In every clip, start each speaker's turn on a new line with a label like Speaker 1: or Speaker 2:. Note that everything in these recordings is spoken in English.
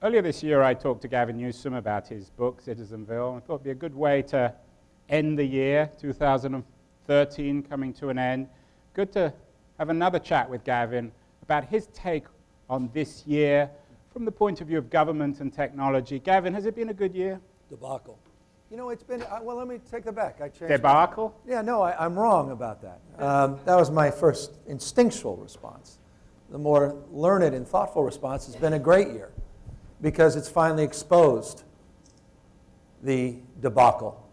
Speaker 1: Earlier this year, I talked to Gavin Newsom about his book, Citizenville. I thought it would be a good way to end the year, 2013 coming to an end. Good to have another chat with Gavin about his take on this year from the point of view of government and technology. Gavin, has it been a good year?
Speaker 2: Debacle. You know, it's been, well, let me take that back. I changed.
Speaker 1: Debacle?
Speaker 2: Yeah, no, I'm wrong about that. That was my first instinctual response. The more learned and thoughtful response has been a great year because it's finally exposed the debacle.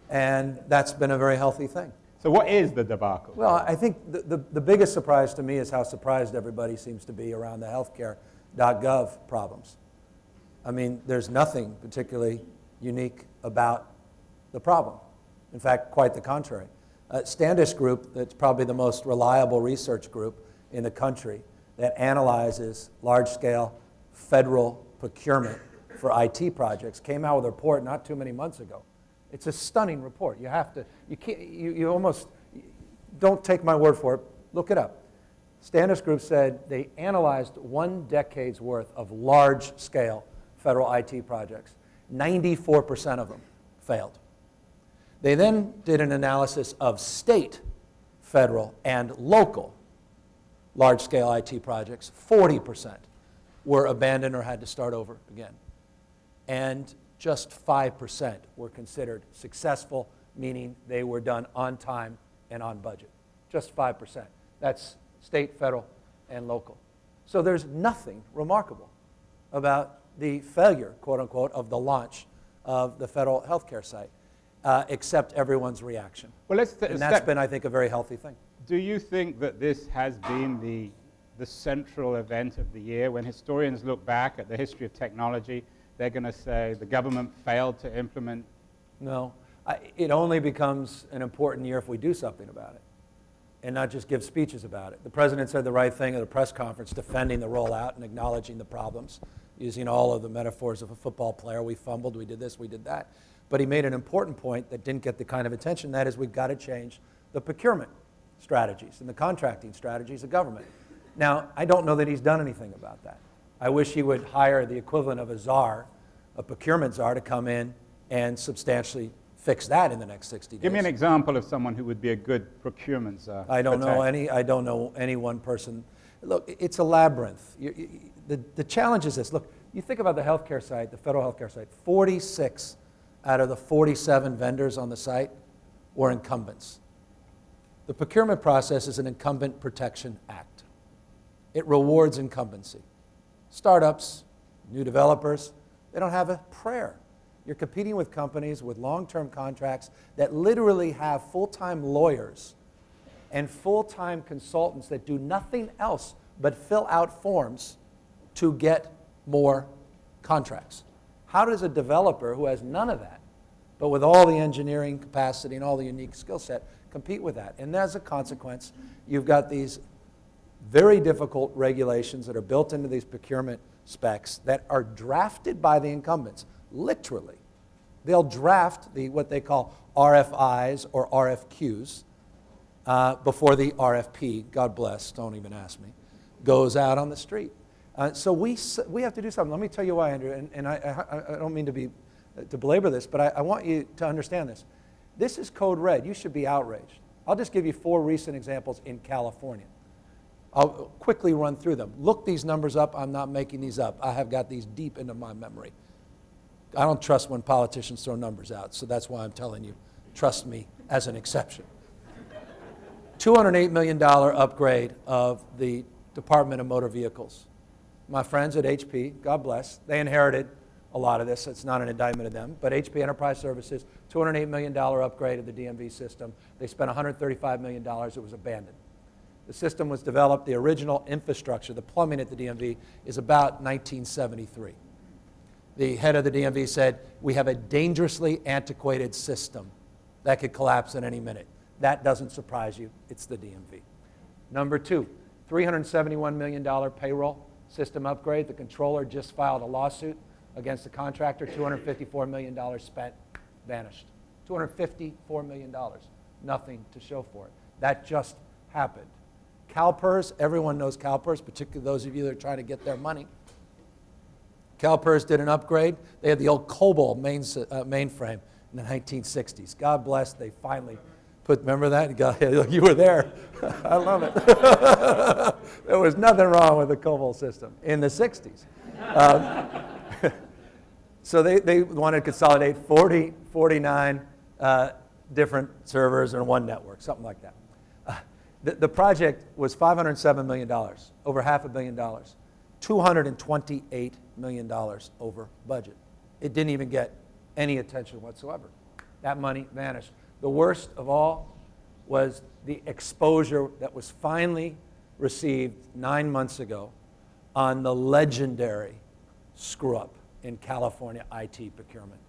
Speaker 2: And that's been a very healthy thing.
Speaker 1: So what is the debacle?
Speaker 2: Well, I think the biggest surprise to me is how surprised everybody seems to be around the Healthcare.gov problems. I mean, there's nothing particularly unique about the problem. In fact, quite the contrary. Standish Group, that's probably the most reliable research group in the country that analyzes large-scale federal procurement for IT projects, came out with a report not too many months ago. It's a stunning report. You have to, you can't, you almost, don't take my word for it, look it up. Standish Group said they analyzed 1 decade's worth of large-scale federal IT projects. 94% of them failed. They then did an analysis of state, federal, and local large-scale IT projects. 40% were abandoned or had to start over again. And just 5% were considered successful, meaning they were done on time and on budget. Just 5%. That's state, federal, and local. So there's nothing remarkable about the failure, quote unquote, of the launch of the federal healthcare site, except everyone's reaction.
Speaker 1: Well,
Speaker 2: and that's been, I think, a very healthy thing.
Speaker 1: Do you think that this has been the central event of the year? When historians look back at the history of technology, they're going to say the government failed to implement?
Speaker 2: No. It only becomes an important year if we do something about it and not just give speeches about it. The president said the right thing at a press conference, defending the rollout and acknowledging the problems, using all of the metaphors of a football player. We fumbled, we did this, we did that. But he made an important point that didn't get the kind of attention. That is, we've got to change the procurement strategies and the contracting strategies of government. Now, I don't know that he's done anything about that. I wish he would hire the equivalent of a czar, a procurement czar, to come in and substantially fix that in the next 60 days.
Speaker 1: Give me an example of someone who would be a good procurement czar.
Speaker 2: I don't know any one person. Look, it's a labyrinth. The challenge is this. Look, you think about the healthcare site, the federal healthcare site, 46 out of the 47 vendors on the site were incumbents. The procurement process is an incumbent protection act. It rewards incumbency. Startups, new developers, they don't have a prayer. You're competing with companies with long-term contracts that literally have full-time lawyers and full-time consultants that do nothing else but fill out forms to get more contracts. How does a developer who has none of that, but with all the engineering capacity and all the unique skill set, compete with that? And as a consequence, you've got these very difficult regulations that are built into these procurement specs that are drafted by the incumbents, literally. They'll draft what they call RFIs or RFQs before the RFP, God bless, don't even ask me, goes out on the street. So we have to do something. Let me tell you why, Andrew, and I don't mean to belabor this, but I want you to understand this. This is code red. You should be outraged. I'll just give you 4 recent examples in California. I'll quickly run through them. Look these numbers up. I'm not making these up. I have got these deep into my memory. I don't trust when politicians throw numbers out, so that's why I'm telling you, trust me as an exception. $208 million upgrade of the Department of Motor Vehicles. My friends at HP, God bless, they inherited a lot of this. It's not an indictment of them, but HP Enterprise Services, $208 million upgrade of the DMV system. They spent $135 million. It was abandoned. The system was developed, the original infrastructure, the plumbing at the DMV, is about 1973. The head of the DMV said, we have a dangerously antiquated system that could collapse at any minute. That doesn't surprise you. It's the DMV. Number 2, $371 million payroll system upgrade. The controller just filed a lawsuit against the contractor. $254 million spent, vanished. $254 million. Nothing to show for it. That just happened. CalPERS, everyone knows CalPERS, particularly those of you that are trying to get their money. CalPERS did an upgrade. They had the old COBOL mainframe in the 1960s. God bless, they finally remember that? You were there. I love it. There was nothing wrong with the COBOL system in the 60s. So they wanted to consolidate 49 different servers in one network, something like that. The project was $507 million, over $500 million, $228 million over budget. It didn't even get any attention whatsoever. That money vanished. The worst of all was the exposure that was finally received 9 months ago on the legendary screw-up in California IT procurement.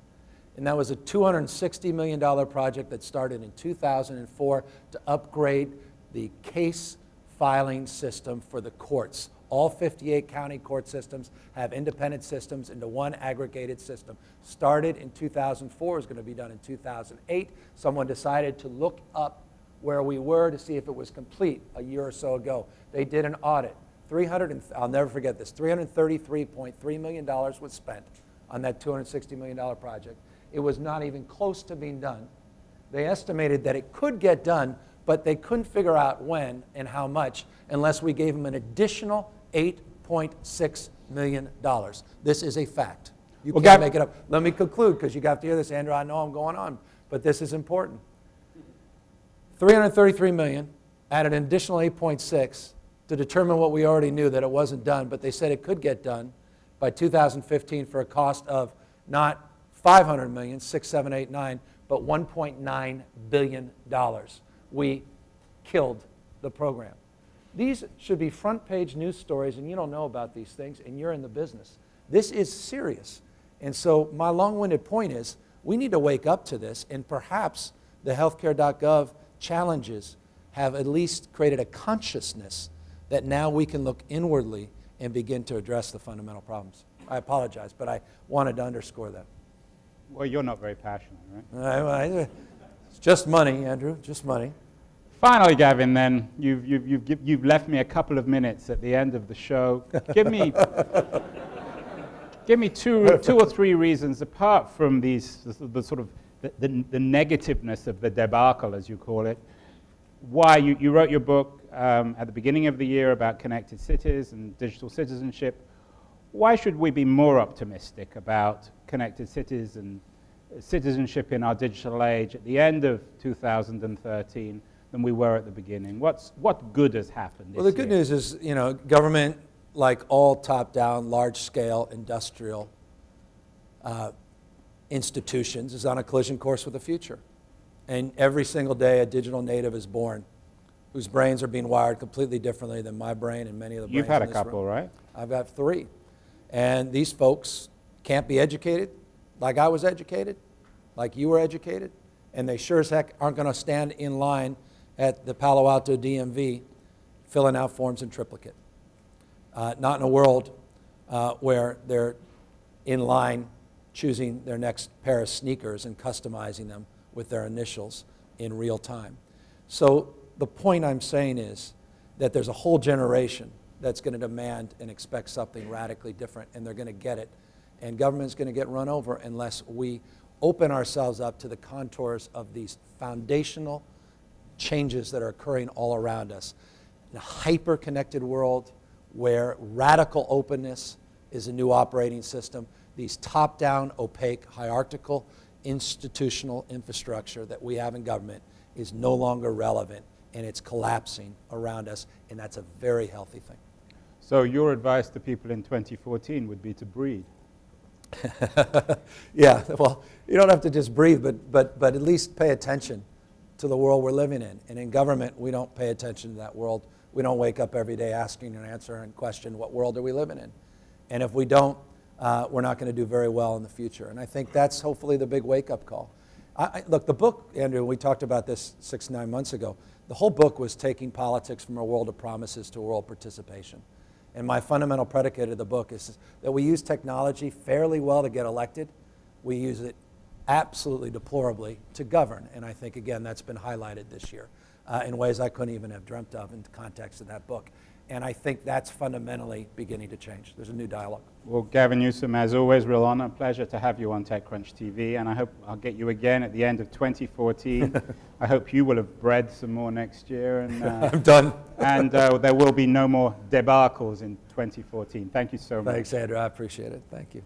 Speaker 2: And that was a $260 million project that started in 2004 to upgrade the case filing system for the courts. All 58 county court systems have independent systems into one aggregated system. Started in 2004, is going to be done in 2008. Someone decided to look up where we were to see if it was complete a year or so ago. They did an audit. I'll never forget this, $333.3 million was spent on that $260 million project. It was not even close to being done. They estimated that it could get done, but they couldn't figure out when and how much unless we gave them an additional $8.6 million. This is a fact. You can't make it up. Let me conclude, because you got to hear this, Andrew. I know I'm going on, but this is important. $333 million, added an additional 8.6 to determine what we already knew, that it wasn't done, but they said it could get done by 2015 for a cost of not $500 million, 6, 7, 8, 9, but $1.9 billion. We killed the program. These should be front page news stories, and you don't know about these things, and you're in the business. This is serious. And so my long-winded point is we need to wake up to this, and perhaps the Healthcare.gov challenges have at least created a consciousness that now we can look inwardly and begin to address the fundamental problems. I apologize, but I wanted to underscore that.
Speaker 1: Well, you're not very passionate, right?
Speaker 2: It's just money, Andrew, just money.
Speaker 1: Finally, Gavin, then, you've left me a couple of minutes at the end of the show. Give me two or three reasons, apart from the sort of the negativeness of the debacle, as you call it, why you wrote your book at the beginning of the year about connected cities and digital citizenship. Why should we be more optimistic about connected cities and citizenship in our digital age at the end of 2013 than we were at the beginning? What good has happened this year?
Speaker 2: Well, the good news is, government, like all top-down, large-scale industrial institutions, is on a collision course with the future. And every single day, a digital native is born whose brains are being wired completely differently than my brain and many of the brains
Speaker 1: You've had
Speaker 2: in
Speaker 1: a
Speaker 2: this
Speaker 1: couple,
Speaker 2: room.
Speaker 1: right?
Speaker 2: I've got 3. And these folks can't be educated like I was educated, like you were educated, and they sure as heck aren't going to stand in line at the Palo Alto DMV filling out forms in triplicate. Not in a world where they're in line choosing their next pair of sneakers and customizing them with their initials in real time. So the point I'm saying is that there's a whole generation that's going to demand and expect something radically different, and they're going to get it. And government's going to get run over unless we open ourselves up to the contours of these foundational changes that are occurring all around us. In a hyper-connected world where radical openness is a new operating system, these top-down, opaque, hierarchical, institutional infrastructure that we have in government is no longer relevant, and it's collapsing around us, and that's a very healthy thing.
Speaker 1: So your advice to people in 2014 would be to breathe.
Speaker 2: Yeah, well, you don't have to just breathe, but at least pay attention to the world we're living in. And in government, we don't pay attention to that world. We don't wake up every day asking and answering and question, what world are we living in? And if we don't, we're not going to do very well in the future. And I think that's hopefully the big wake-up call. Look, the book, Andrew, we talked about this 6, 9 months ago. The whole book was taking politics from a world of promises to a world of participation. And my fundamental predicate of the book is that we use technology fairly well to get elected. We use it absolutely deplorably to govern. And I think, again, that's been highlighted this year in ways I couldn't even have dreamt of in the context of that book. And I think that's fundamentally beginning to change. There's a new dialogue.
Speaker 1: Well, Gavin Newsom, as always, real honor and pleasure to have you on TechCrunch TV, and I hope I'll get you again at the end of 2014. I hope you will have bred some more next year. And,
Speaker 2: I'm done.
Speaker 1: And there will be no more debacles in 2014. Thank you so much.
Speaker 2: Thanks, Andrew. I appreciate it. Thank you.